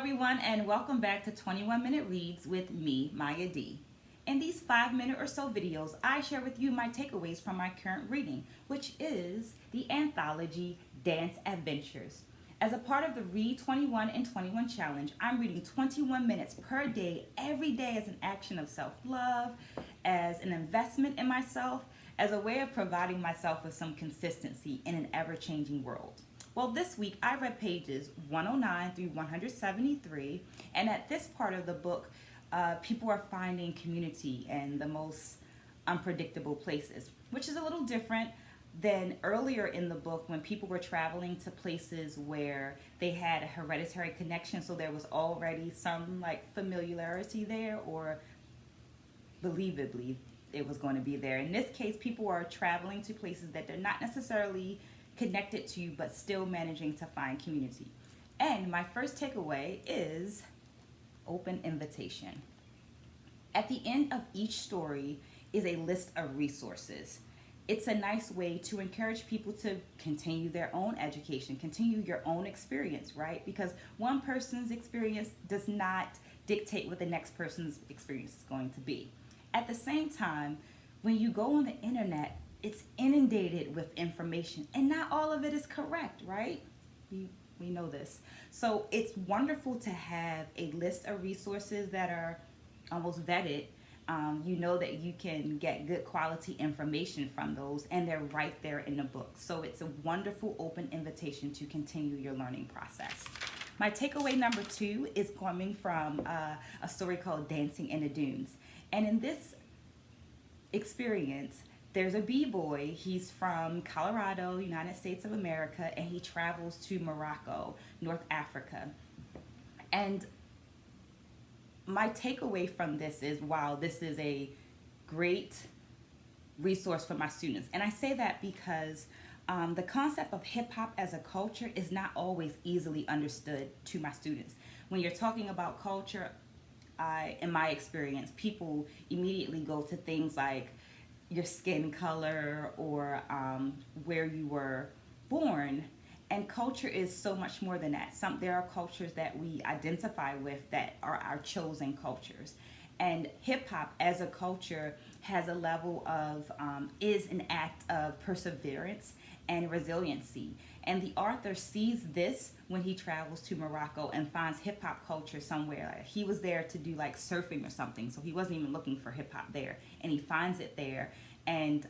everyone, and welcome back to 21 Minute Reads with me, Maya D. In these 5-minute or so videos, I share with you my takeaways from my current reading, which is the anthology Dance Adventures. As a part of the Read 21 in 21 challenge, I'm reading 21 minutes per day, every day, as an action of self-love, as an investment in myself, as a way of providing myself with some consistency in an ever-changing world. Well, this week I read pages 109 through 173, and at this part of the book, people are finding community in the most unpredictable places, which is a little different than earlier in the book when people were traveling to places where they had a hereditary connection, so there was already some familiarity there, or believably it was going to be there. In this case, people are traveling to places that they're not necessarily connected to, but still managing to find community. And my first takeaway is open invitation. At the end of each story is a list of resources. It's a nice way to encourage people to continue their own education, continue your own experience, right? Because one person's experience does not dictate what the next person's experience is going to be. At the same time, when you go on the internet, it's inundated with information, and not all of it is correct, right? We know this. So it's wonderful to have a list of resources that are almost vetted. You know that you can get good quality information from those, and they're right there in the book. So it's a wonderful open invitation to continue your learning process. My takeaway number 2 is coming from a story called Dancing in the Dunes. And in this experience, there's a b-boy. He's from Colorado, United States of America, and he travels to Morocco, North Africa. And my takeaway from this is, wow, this is a great resource for my students. And I say that because the concept of hip hop as a culture is not always easily understood to my students. When you're talking about culture, in my experience, people immediately go to things like your skin color or where you were born. And culture is so much more than that. There are cultures that we identify with that are our chosen cultures. And hip hop as a culture has a level of, is an act of perseverance and resiliency. And the author sees this when he travels to Morocco and finds hip hop culture somewhere. He was there to do surfing or something, so he wasn't even looking for hip hop there. And he finds it there. And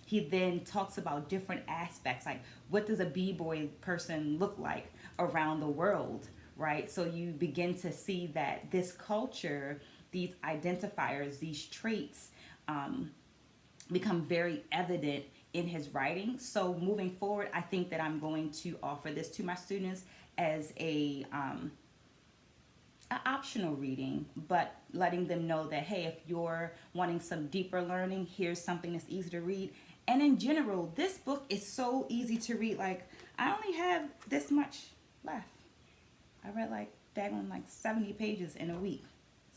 he then talks about different aspects, like what does a b-boy person look like around the world, right? So you begin to see that this culture, these identifiers, these traits become very evident in his writing. So moving forward, I think that I'm going to offer this to my students as an optional reading, but letting them know that, hey, if you're wanting some deeper learning, here's something that's easy to read. And in general, this book is so easy to read. I only have this much left. I read daggone 70 pages in a week,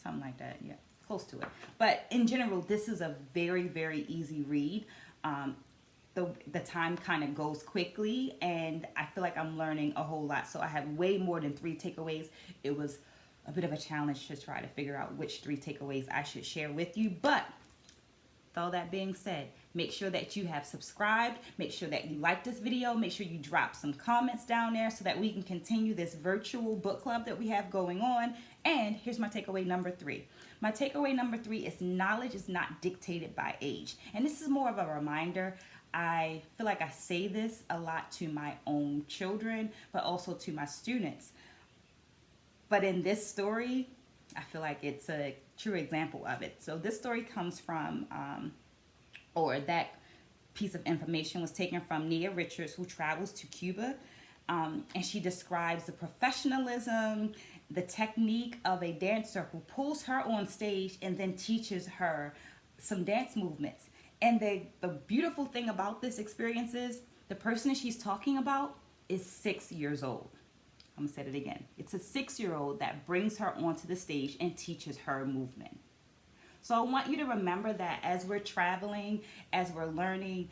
something like that. Yeah, close to it. But in general, this is a very, very easy read. The time kind of goes quickly, and I feel like I'm learning a whole lot. So I have way more than 3 takeaways. It was a bit of a challenge to try to figure out which 3 takeaways I should share with you. But with all that being said, make sure that you have subscribed. Make sure that you like this video. Make sure you drop some comments down there so that we can continue this virtual book club that we have going on. And here's my takeaway number 3. My takeaway number 3 is knowledge is not dictated by age. And this is more of a reminder. I feel like I say this a lot to my own children, but also to my students. But in this story, I feel like it's a true example of it. So this story comes from, or that piece of information was taken from Nneya Richards, who travels to Cuba. And she describes the professionalism, the technique of a dancer who pulls her on stage and then teaches her some dance movements. And the beautiful thing about this experience is the person that she's talking about is 6 years old. I'm gonna say it again. It's a 6-year-old that brings her onto the stage and teaches her movement. So I want you to remember that as we're traveling, as we're learning,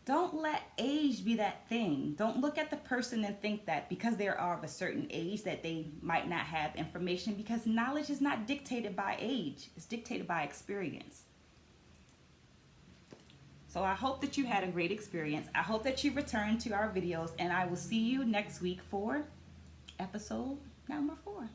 Don't let age be that thing. Don't look at the person and think that because they are of a certain age that they might not have information, because knowledge is not dictated by age. It's dictated by experience. So I hope that you had a great experience. I hope that you return to our videos, and I will see you next week for episode number 4.